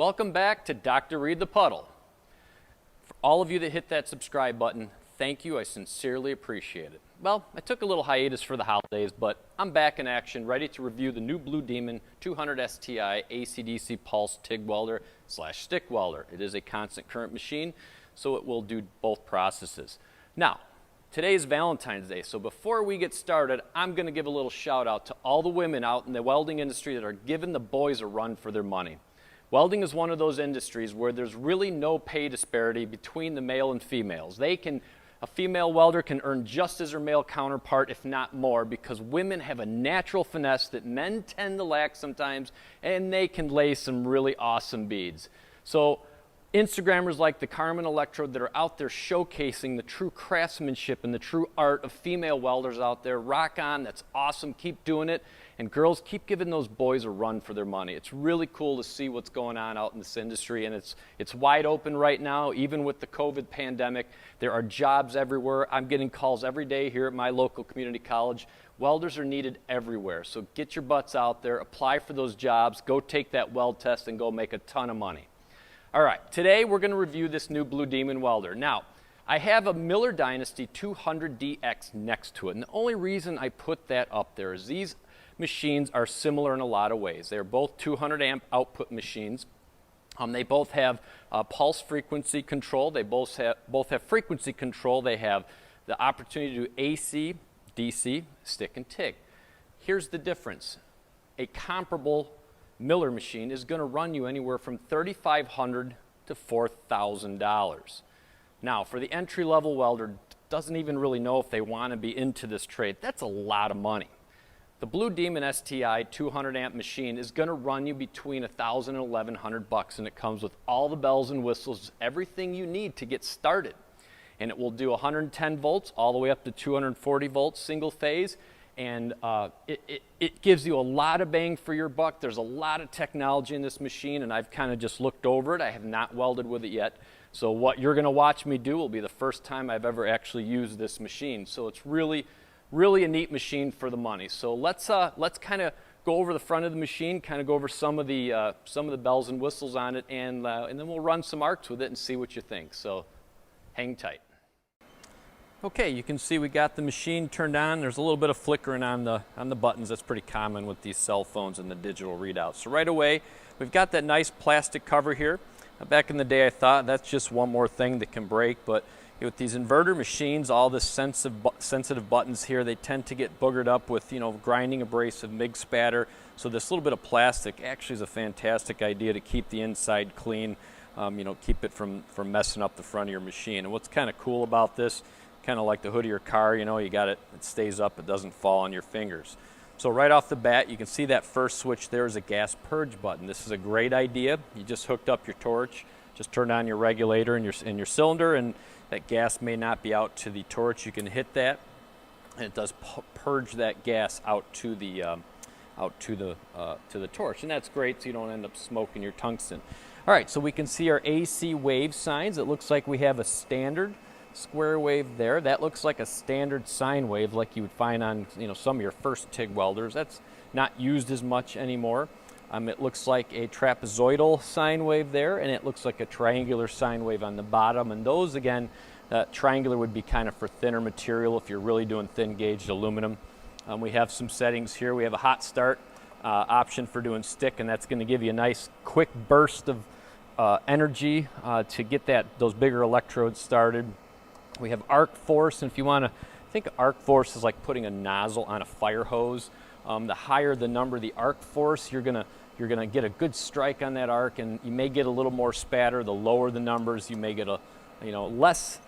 Welcome back to Dr. Read the Puddle. For all of you that hit that subscribe button, thank you. I sincerely appreciate it. Well, I took a little hiatus for the holidays, but I'm back in action, ready to review the new Blue Demon 200STI ACDC pulse TIG welder / stick welder. It is a constant current machine, so it will do both processes. Now, today is Valentine's Day, so before we get started, I'm going to give a little shout out to all the women out in the welding industry that are giving the boys a run for their money. Welding is one of those industries where there's really no pay disparity between the male and females. A female welder can earn just as her male counterpart, if not more, because women have a natural finesse that men tend to lack sometimes, and they can lay some really awesome beads. So Instagrammers like the Carmen Electrode that are out there showcasing the true craftsmanship and the true art of female welders out there, rock on, that's awesome, keep doing it. And girls, keep giving those boys a run for their money. It's really cool to see what's going on out in this industry, and it's wide open right now. Even with the COVID pandemic, there are jobs everywhere. I'm getting calls every day here at my local community college. Welders are needed everywhere, so get your butts out there, apply for those jobs, go take that weld test, and go make a ton of money. All right, today we're going to review this new Blue Demon welder. Now, I have a Miller Dynasty 200DX next to it, and the only reason I put that up there is these machines are similar in a lot of ways. They're both 200 amp output machines. They both have pulse frequency control. They both have frequency control. They have the opportunity to do AC, DC, stick, and TIG. Here's the difference. A comparable Miller machine is going to run you anywhere from $3,500 to $4,000. Now, for the entry-level welder, doesn't even really know if they want to be into this trade, that's a lot of money. The Blue Demon STI 200 amp machine is going to run you between $1,000 and $1,100, and it comes with all the bells and whistles, everything you need to get started. And it will do 110 volts all the way up to 240 volts single phase, and it gives you a lot of bang for your buck. There's a lot of technology in this machine, and I've kind of just looked over it. I have not welded with it yet. So what you're going to watch me do will be the first time I've ever actually used this machine. So it's really a neat machine for the money. So let's kind of go over the front of the machine, kind of go over some of the bells and whistles on it, and then we'll run some arcs with it and see what you think. So hang tight. Okay, you can see we got the machine turned on. There's a little bit of flickering on the buttons. That's pretty common with these cell phones and the digital readouts. So right away, we've got that nice plastic cover here. Back in the day, I thought that's just one more thing that can break, but with these inverter machines, all the sensitive buttons here, they tend to get boogered up with, grinding abrasive, MIG spatter. So this little bit of plastic actually is a fantastic idea to keep the inside clean, keep it from messing up the front of your machine. And what's kind of cool about this, kind of like the hood of your car, you got it stays up, it doesn't fall on your fingers. So right off the bat, you can see that first switch there is a gas purge button. This is a great idea. You just hooked up your torch, just turn on your regulator and your cylinder, and that gas may not be out to the torch. You can hit that, and it does purge that gas out to the torch, and that's great, so you don't end up smoking your tungsten. All right, so we can see our AC wave signs. It looks like we have a standard square wave there. That looks like a standard sine wave, like you would find on some of your first TIG welders. That's not used as much anymore. It looks like a trapezoidal sine wave there, and it looks like a triangular sine wave on the bottom. And those, again, triangular would be kind of for thinner material if you're really doing thin gauged aluminum. We have some settings here. We have a hot start option for doing stick, and that's going to give you a nice quick burst of energy to get those bigger electrodes started. We have arc force, and if you want to think of arc force is like putting a nozzle on a fire hose. The higher the number, the arc force, you're gonna get a good strike on that arc, and you may get a little more spatter. The lower the numbers, you may get a less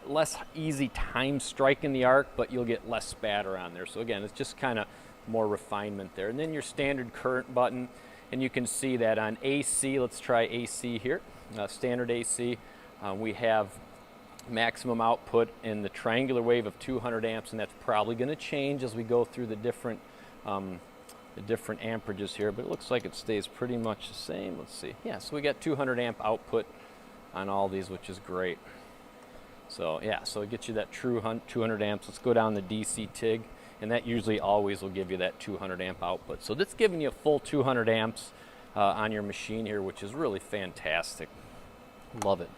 easy time striking the arc, but you'll get less spatter on there. So again, it's just kind of more refinement there. And then your standard current button, and you can see that on AC. Let's try AC here. Standard AC, we have maximum output in the triangular wave of 200 amps, and that's probably going to change as we go through the different amperages here, but it looks like it stays pretty much the same. Let's see. Yeah, so we got 200 amp output on all these, which is great. So yeah, so it gets you that true 200 amps. Let's go down the DC TIG, and that usually always will give you that 200 amp output. So that's giving you a full 200 amps on your machine here, which is really fantastic. Love it.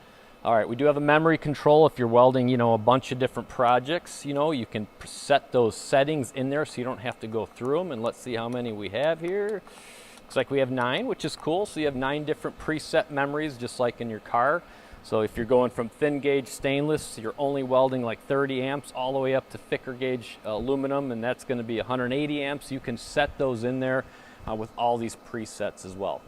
All right, we do have a memory control. If you're welding, you know, a bunch of different projects, you know, you can set those settings in there so you don't have to go through them. And let's see how many we have here. Looks like we have 9, which is cool. So you have 9 different preset memories, just like in your car. So if you're going from thin gauge stainless, you're only welding like 30 amps all the way up to thicker gauge aluminum, and that's going to be 180 amps. You can set those in there with all these presets as well.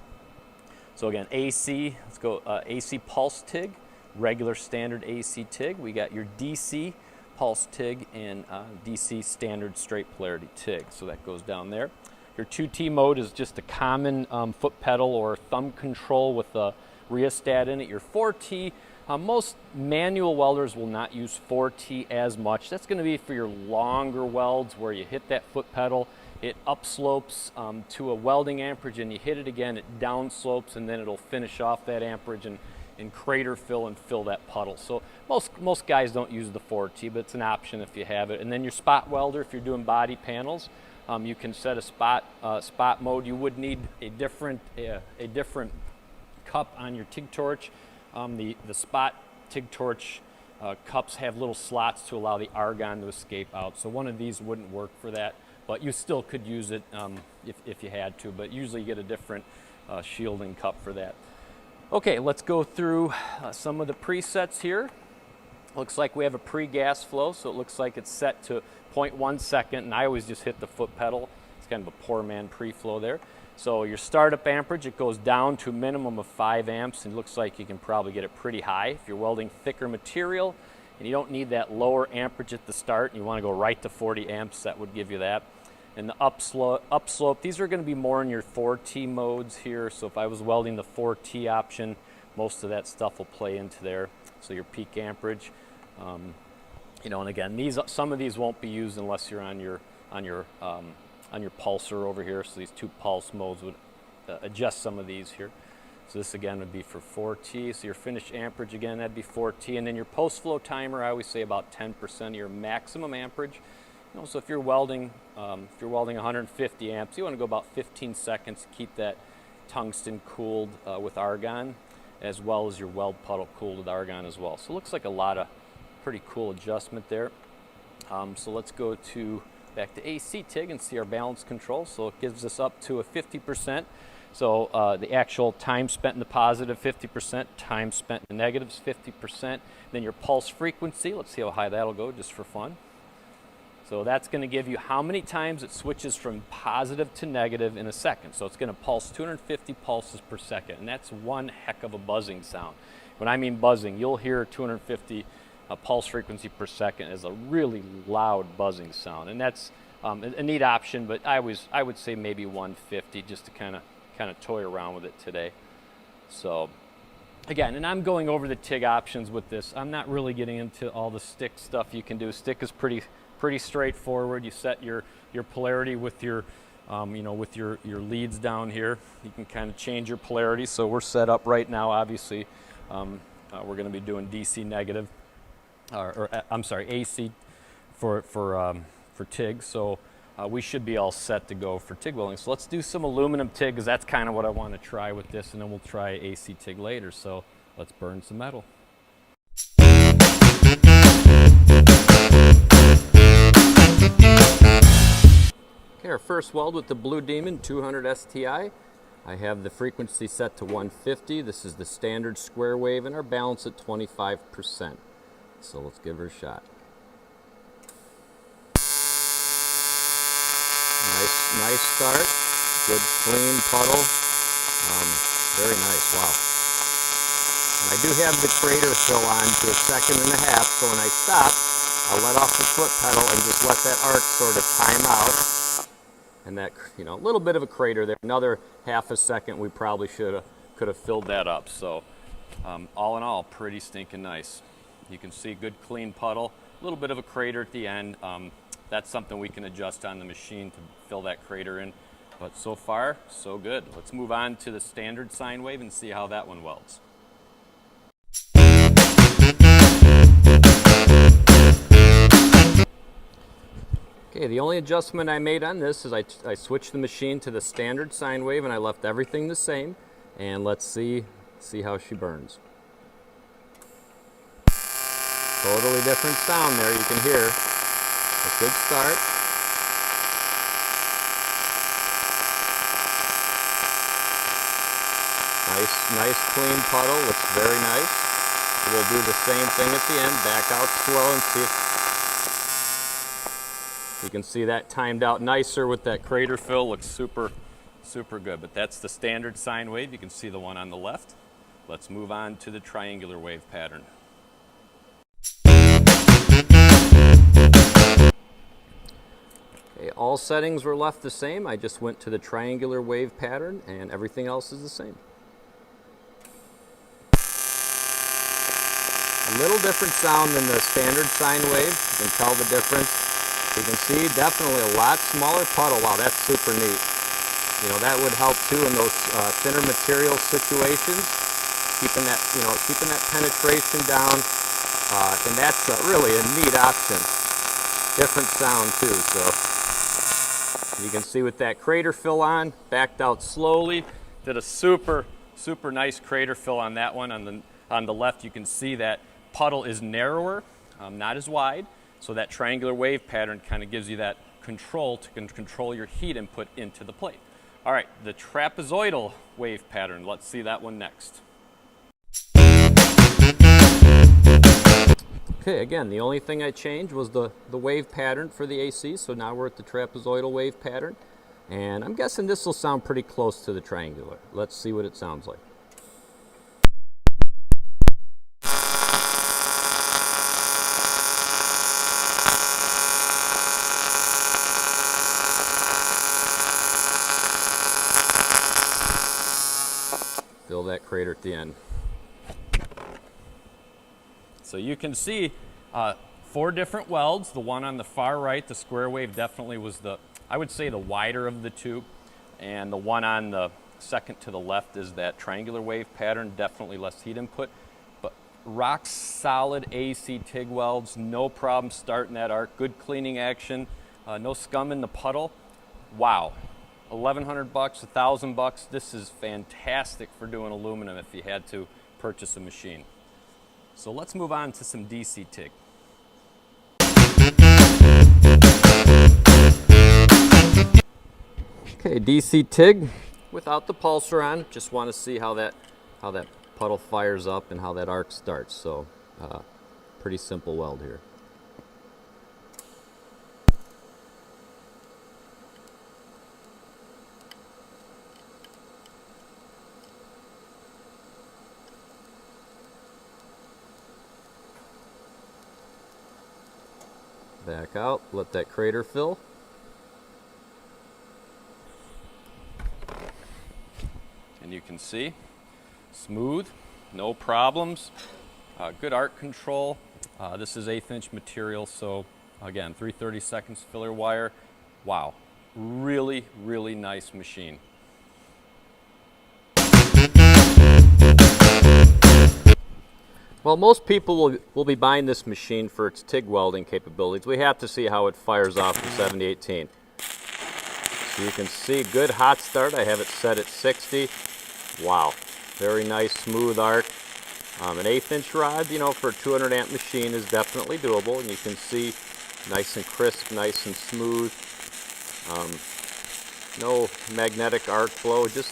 So again, AC, let's go AC pulse TIG, regular standard AC TIG. We got your DC pulse TIG and DC standard straight polarity TIG. So that goes down there. Your 2T mode is just a common foot pedal or thumb control with a rheostat in it. Your 4T, most manual welders will not use 4T as much. That's going to be for your longer welds where you hit that foot pedal, it upslopes to a welding amperage, and you hit it again, it downslopes, and then it'll finish off that amperage and crater fill and fill that puddle. So most guys don't use the 4T, but it's an option if you have it. And then your spot welder, if you're doing body panels, you can set a spot mode. You would need a different cup on your TIG torch. The spot TIG torch cups have little slots to allow the argon to escape out. So one of these wouldn't work for that, but you still could use it if you had to, but usually you get a different shielding cup for that. Okay, let's go through some of the presets here. Looks like we have a pre-gas flow, so it looks like it's set to 0.1 second, and I always just hit the foot pedal. It's kind of a poor man pre-flow there. So your startup amperage, it goes down to a minimum of 5 amps, and it looks like you can probably get it pretty high. If you're welding thicker material and you don't need that lower amperage at the start, and you want to go right to 40 amps, that would give you that. And the upslope, these are going to be more in your 4T modes here. So if I was welding the 4T option, most of that stuff will play into there. So your peak amperage, you know, and again, some of these won't be used unless you're on your pulsar over here. So these 2 pulse modes would adjust some of these here. So this again would be for 4T. So your finished amperage again, that'd be 4T. And then your post flow timer, I always say about 10% of your maximum amperage. You know, so if you're welding 150 amps, you want to go about 15 seconds to keep that tungsten cooled with argon, as well as your weld puddle cooled with argon as well. So it looks like a lot of pretty cool adjustment there. So let's go back to AC TIG and see our balance control. So it gives us up to a 50%. So the actual time spent in the positive, 50%, time spent in the negatives, 50%. Then your pulse frequency, let's see how high that'll go just for fun. So that's going to give you how many times it switches from positive to negative in a second. So it's going to pulse 250 pulses per second, and that's one heck of a buzzing sound. When I mean buzzing, you'll hear 250 pulse frequency per second as a really loud buzzing sound, and that's a neat option. But I would say maybe 150 just to kind of toy around with it today. So again, and I'm going over the TIG options with this. I'm not really getting into all the stick stuff you can do. Stick is pretty straightforward. You set your polarity with your you know, with your leads down here. You can kind of change your polarity. So we're set up right now, obviously we're going to be doing DC negative, or I'm sorry, AC for TIG. So we should be all set to go for TIG welding. So let's do some aluminum TIG, because that's kind of what I want to try with this, and then we'll try AC TIG later. So let's burn some metal. Okay, our first weld with the Blue Demon 200 STI. I have the frequency set to 150. This is the standard square wave, and our balance at 25%. So let's give her a shot. Nice start. Good clean puddle. Very nice, wow. And I do have the crater fill on to 1.5 seconds, so when I stop, I'll let off the foot pedal and just let that arc sort of time out. And that, you know, a little bit of a crater there. Another 0.5 seconds, we probably could have filled that up. So all in all, pretty stinking nice. You can see good clean puddle, a little bit of a crater at the end. That's something we can adjust on the machine to fill that crater in. But so far, so good. Let's move on to the standard sine wave and see how that one welds. Okay, the only adjustment I made on this is I switched the machine to the standard sine wave and I left everything the same. And let's see how she burns. Totally different sound there, you can hear. A good start. Nice clean puddle, looks very nice. We'll do the same thing at the end, back out slow and see if you can see that timed out nicer with that crater fill. Looks super good. But that's the standard sine wave. You can see the one on the left. Let's move on to the triangular wave pattern. Okay, all settings were left the same. I just went to the triangular wave pattern and everything else is the same. A little different sound than the standard sine wave. You can tell the difference. You can see definitely a lot smaller puddle. Wow, that's super neat. You know, that would help too in those thinner material situations, keeping that penetration down, and that's really a neat option. Different sound too. So you can see with that crater fill on, backed out slowly, did a super nice crater fill on that one. On the left, you can see that puddle is narrower, not as wide. So that triangular wave pattern kind of gives you that control to control your heat input into the plate. All right, the trapezoidal wave pattern. Let's see that one next. Okay, again, the only thing I changed was the wave pattern for the AC. So now we're at the trapezoidal wave pattern. And I'm guessing this will sound pretty close to the triangular. Let's see what it sounds like. Fill that crater at the end. So you can see 4 different welds. The one on the far right, the square wave, definitely was I would say the wider of the two. And the one on the second to the left is that triangular wave pattern, definitely less heat input. But rock solid AC TIG welds, no problem starting that arc. Good cleaning action, no scum in the puddle. Wow. $1,100, $1,000. This is fantastic for doing aluminum if you had to purchase a machine. So let's move on to some DC TIG. Okay, DC TIG without the pulser on. Just want to see how that puddle fires up and how that arc starts. So pretty simple weld here. Back out, let that crater fill. And you can see, smooth, no problems, good arc control. This is 1/8 inch material, so again, 3/32 filler wire. Wow, really nice machine. Well, most people will be buying this machine for its TIG welding capabilities. We have to see how it fires off the 7018. So you can see good hot start. I have it set at 60. Wow, very nice smooth arc. An 1/8 inch rod, you know, for a 200 amp machine is definitely doable. And you can see nice and crisp, nice and smooth. No magnetic arc flow, just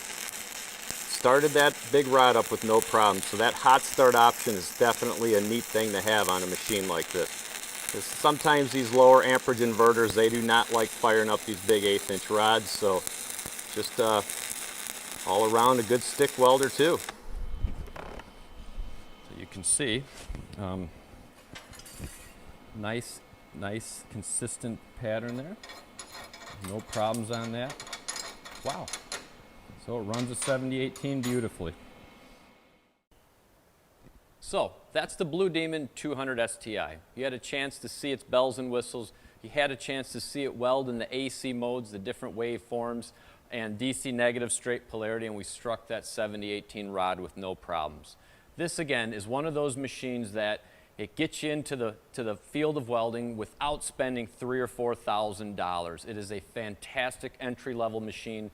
started that big rod up with no problem. So that hot start option is definitely a neat thing to have on a machine like this. Because sometimes these lower amperage inverters, they do not like firing up these big 1/8 inch rods. So just all around a good stick welder too. So you can see nice consistent pattern there. No problems on that. Wow. So it runs a 7018 beautifully. So that's the Blue Demon 200 STI. You had a chance to see its bells and whistles. You had a chance to see it weld in the AC modes, the different waveforms, and DC negative straight polarity, and we struck that 7018 rod with no problems. This again is one of those machines that It gets you into the field of welding without spending $3,000 or $4,000. It is a fantastic entry-level machine.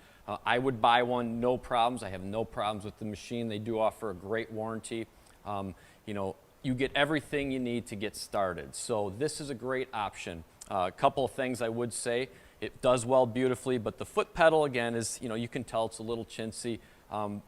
I would buy one, no problems. I have no problems with the machine. They do offer a great warranty. You know, you get everything you need to get started. So this is a great option. A couple of things I would say. It does weld beautifully, but the foot pedal, again, is, you know, you can tell it's a little chintzy.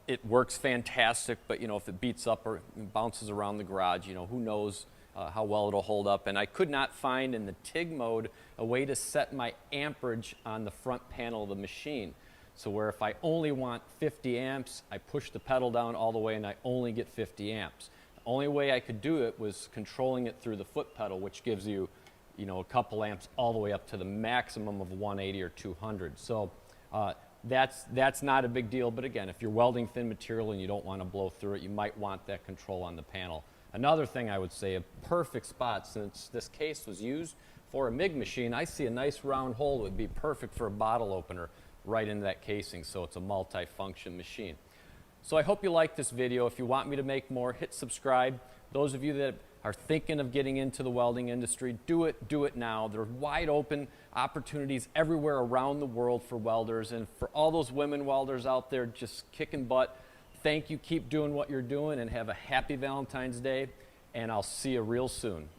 It works fantastic, but, you know, if it beats up or bounces around the garage, you know, who knows how well it'll hold up. And I could not find in the TIG mode a way to set my amperage on the front panel of the machine. So where if I only want 50 amps, I push the pedal down all the way and I only get 50 amps. The only way I could do it was controlling it through the foot pedal, which gives you, you know, a couple amps all the way up to the maximum of 180 or 200. So that's not a big deal, but again, if you're welding thin material and you don't want to blow through it, you might want that control on the panel. Another thing I would say, a perfect spot, since this case was used for a MIG machine, I see a nice round hole that would be perfect for a bottle opener right into that casing, so it's a multi-function machine. So I hope you liked this video. If you want me to make more, hit subscribe. Those of you that are thinking of getting into the welding industry, do it now. There are wide open opportunities everywhere around the world for welders, and for all those women welders out there just kicking butt, thank you, keep doing what you're doing, and have a happy Valentine's Day, and I'll see you real soon.